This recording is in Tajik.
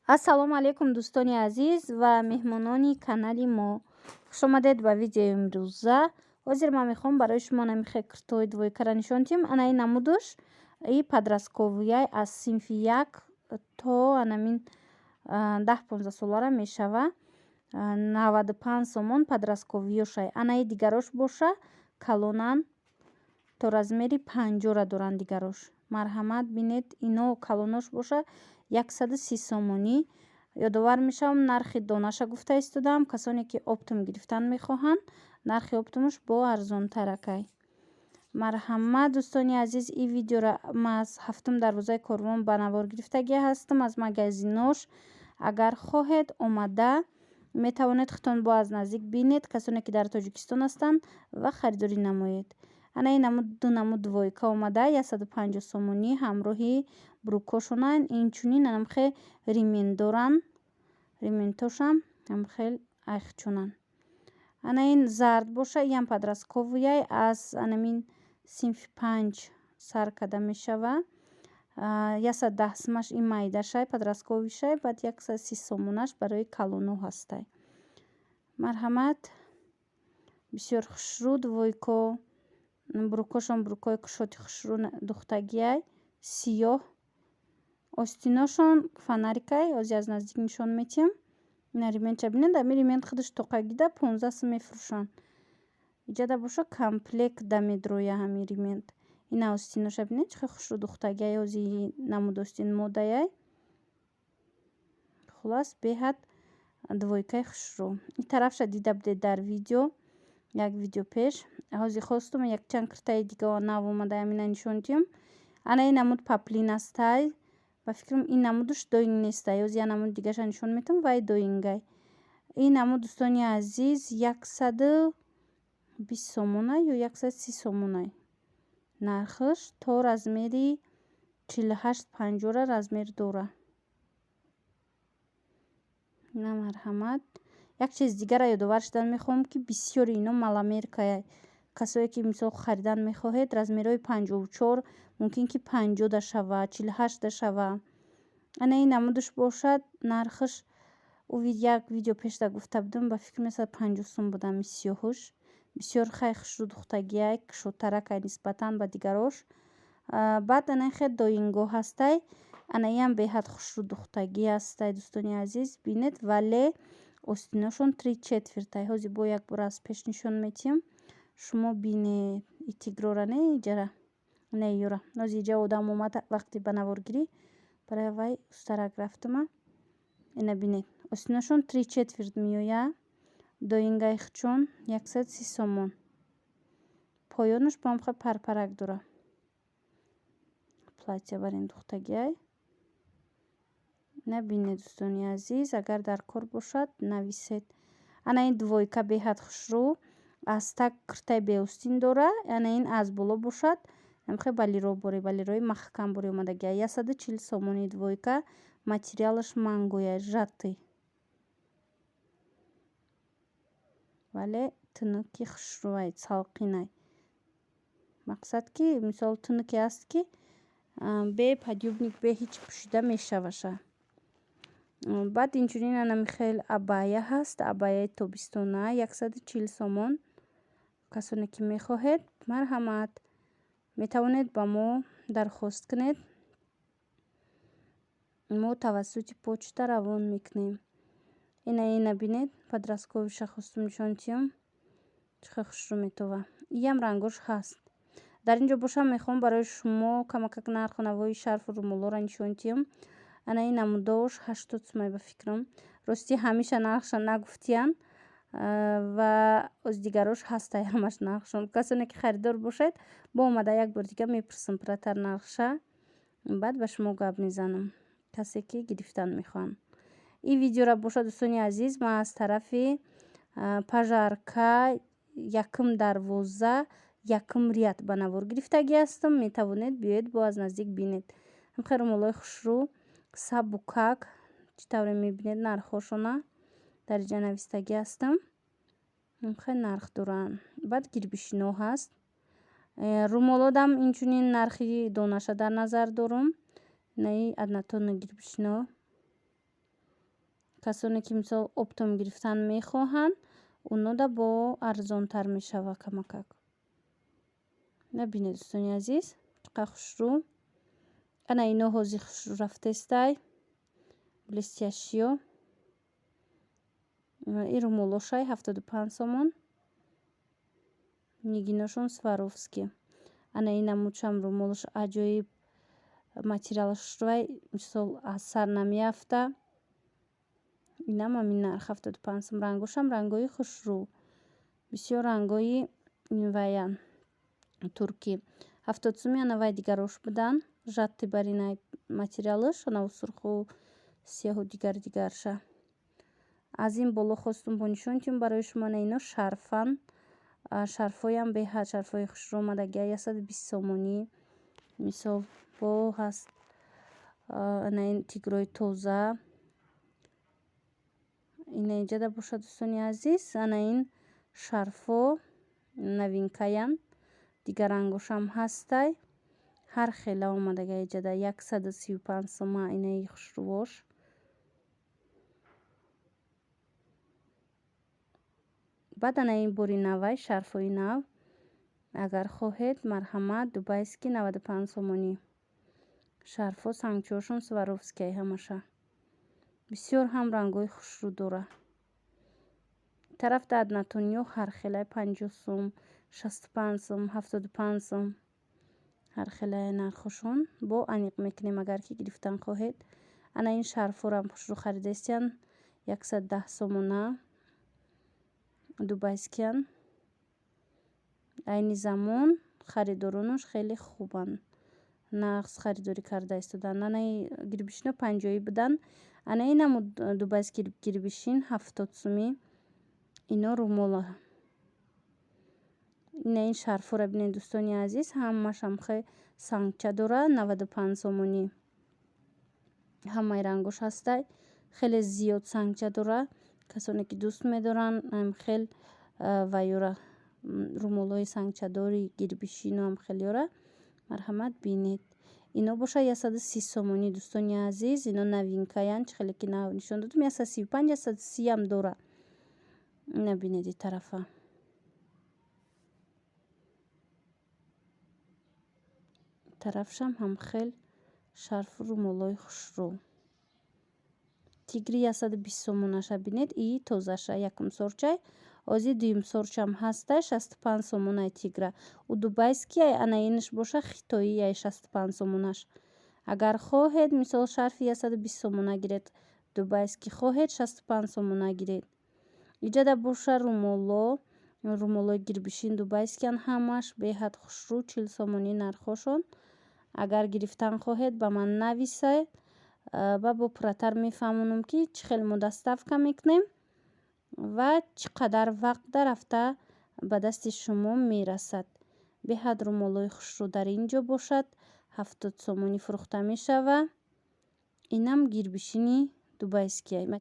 ассалому алайкум дӯстони азиз ва меҳмонони канали мо. Хуш омадед ба видеои имрӯза. Ҳозир ман мехоҳам барои шумо намихе киртои двойкара нишон диҳам. Анаи намудуш и подростковияй аз синфи 1 то анамин 10-15 солара мешава. 95 сомон подростковиёшай. Анаи дигарош боша калонан то размери 50-ра доранд дигарош. Марҳамат бинед ино калонош боша 130 сомонӣ. Ёдовар мешавам нархи донаша гуфта истодаам. Касоне ки оптум гирифтан мехоҳанд, нархи оптумаш бо арзонтаракай. Марҳамат дӯстони азиз, и видеора ман аз 7 дарвозаи Корвон ба навор гирифтагӣ ҳастам аз магазинош. Агар хоҳед омада метавонед худтон бо аз наздик бинед, касоне ки дар Тоҷикистон ҳастанд ва харидорӣ намоед. Анаи ду намуд двойка омада 150 сомонӣ ҳамроҳи брукошонанд. Инчунин анамхе римин доранд. Риминтошам ҳамхел айхчунанд. Анаин зард боша ям подростковияй аз анамин синфи 5 сар када мешава. 110 сомаш и майдашай подростковишай, баъд 130 сомонаш барои калоно ҳастай. Марҳамат, бисёр хушрӯ двойко. Брукошон брукои кушоти хушрӯ духтагияй сиёҳ. Остиношон фонарикай ҳозир аз наздик нишон метиҳам. Ина риментша бинед, ами римент худаш тоқагида 15 сом мефурӯшанд. Иҷада боша комплект да медроя ҳами римент. Ина остиноша бинед чӣ хел хушрӯ духтагияй ҳозир намуд остин модаяй. Хулас беҳад двойкаи хушрӯ. И тарафша дида будед дар видео, як видео пеш. Ҳозир хостум якчанд киртаи дига нав омадай, амина нишон диҳам. Ана ин намуд паплин астай. Ба фикрам ин намудуш доинг нестай. Ҳозир я намуд дигаша нишон метавам, вай доингай. Ин намуд дӯстони азиз 120 сомонай ё 130 сомонай. Нархаш то размери 48-50 размер дора. На марҳамат. Як чиз дигара ёдовар шудан мехоҳам ки бисёри ино маламеркаяй. Касое ки мисол харидан мехоҳед размерҳои 54 мумкин ки 50 да шава, 48 да шава. Ана ин намудуш бошад нархаш як видео пешда гуфта будам, ба фикр месад 50 сом будам сиёҳуш. Бисёр хай хушрӯ духтагияй, кушотаракай нисбатан ба дигарош. Баъд ана хе доинго ҳастай. Ана ям беҳад хушрӯ духтагӣ ҳастай дӯстони азиз. Бинед вале остиношон 3/4. Ҳозир бо як бор аз пеш нишон метиҳам. Шумо бинед и тигрора не иҷара. Не юра. Ҳозир иҷа одам омад вақти ба наворгирӣ. Барои вай устарак рафтама. Ина бинед. Остиношон 3/4 меояд. Доингаи хчон 130 сомон. Поёнаш бо ҳамхе парпарак дора. Платья барин духтагияй. Набинед дӯстони азиз, агар дар кор бошад нависед. Ана ин двойка беҳад хушрӯ. Аз так киртай беостин дора. Ана ин аз боло бошад ҳамхе балиро боре, балирои маҳкам боре омадагияй. 140 сомони двойка. Материалаш мангояй, жатӣ. Вале тинуки хушрӯай, салқинай. Мақсад ки мисол тинуке аст ки бе подъюбник бе ҳеҷ пӯшида мешаваша. Баъд инчунин анамихел абая ҳаст. Абаяи тобистона 140 сомон. Касоне ки мехоҳед марҳамат метавонед ба мо дархост кунед. Мо тавассути почта равон мекунем. Ина бинед подростковиша хостум нишон диҳам. Чӣ хел хушрӯ метова. Иям рангош ҳаст. Дар ин ҷо бошам мехоҳам барои шумо камакак нарху навои шарфу румолора нишон диҳам. Ана ин намудош 80 сомай ба фикрам. Рости ҳамиша нархша нагуфтиянд ва оз дигарош ҳастай ҳамаш нархшон. Касоне ки харидор бошед бо омада як бор дига мепурсам пиратар нархша. Баъд ба шумо гап мезанам. Касе ки гирифтан мехоҳанд. И видеора боша дӯстони азиз, ман аз тарафи пажарка 1 дарвоза 1 рияд ба навор гирифтагӣ ҳастам. Метавонед биёед бо аз наздик бинед. ҳамхе румолои хушрӯ сабукак чӣ тавре мебинед нархошона дар иҷа навистагӣ ҳастам. ҳамхе нарх доранд. Баъд гирбишино ҳаст. Румолодам инчунин нархи донаша дар назар дорум. Наи аднатони гирбишино касоне ки мисол оптом гирифтан мехоҳанд, унода бо арзонтар мешава камакак. набинед дӯстони азиз чӣ қадar хушрӯ. ана ино ҳози хушрӯ рафтестай блестящиё. ин румолошай 75 сомон. нигиношон Сваровски. ана ин намудшам румолош аҷоиб материалаш хушрӯвай мисол аз сар намеафта. инам ҳамин нарх 75 сом. рангошам рангои хушрӯ. бисёр рангои ваян туркӣ. 70 соми ана вай дигарош будан. жатти баринай материалаш ана сурху сиёҳу дигарша. аз ин боло хостум бо нишон тим барои шумо. ана ино шарфан. шарфҳоям беҳад шарфҳои хушрӯ омадагия 120 сомонӣ. мисол бо ҳаст. ана ин тигрои тоза. ина инҷада бошад дӯстони азиз. ана ин шарфҳо новинкаян. дигар рангошам ҳастай. ҳар хела омадага иҷада 135 сома инаи хушрӯвош. баъд ана ин бори навай шарфҳои нав. агар хоҳед марҳамат дубайский 95 сомонӣ. шарфҳо сангчиҳошон Сваровскияй ҳамаша. бисёр ҳам рангои хушрӯ дора. тараф даднатониё ҳар хелай 50 сом 65 сом 75 сом. ҳар хелай нархошон бо аниқ мекунем агар ки гирифтан хоҳед. ана ин шарфҳорам хушрӯ харидастиян 110 сомона. дубайскиян. айни замон харидоронош хеле хубанд. нағз харидорӣ карда истоданд. ана гирбишино 50 будан. ана инамуд дубайский гирбишин 70 сомӣ. ино румола. ина ин шарфҳоро бинед дӯстони азиз. ҳамашам хе сангча дора 95 сомонӣ. ҳамаи рангош ҳастай. хеле зиёд сангча дора. касоне ки дӯст медоранд хел вайёра румолҳои сангчадори гирбишиноам хелёра марҳамат бинед. ино боша 130 сомонӣ дӯстони азиз. ино новинкаян. чӣ хеле ки нав нишон додам 135 130 ам дора. набинед ин тарафа. тарафшам ҳам хел шарфу румолҳои хушрӯ. тигри 120 сомонаша бинед. и тозаша якум сорчай. ози дуюм сорчам ҳастай 65 сомонай тигра. у дубайскияй ана инш боша хитоияй 65 сомонаш. агар хоҳед мисол шарфи 120 сомона гиред. дубайский хоҳед 65 сомона гиред. иҷада боша румолҳои гирбишин дубайскиян ҳамаш беҳад хушрӯ 40 сомонӣ нархошон. агар гирифтан хоҳед ба ман нависед. ва бо пурратар мефаҳмонам ки чӣ хел мо доставка мекунем ва чӣ қадар вақт дарафта ба дасти шумо мерасад. беҳад румолҳои хушрӯ дар ин ҷо бошад. 70 сомонӣ фурӯхта мешава. инам гирбишини дубайскияй.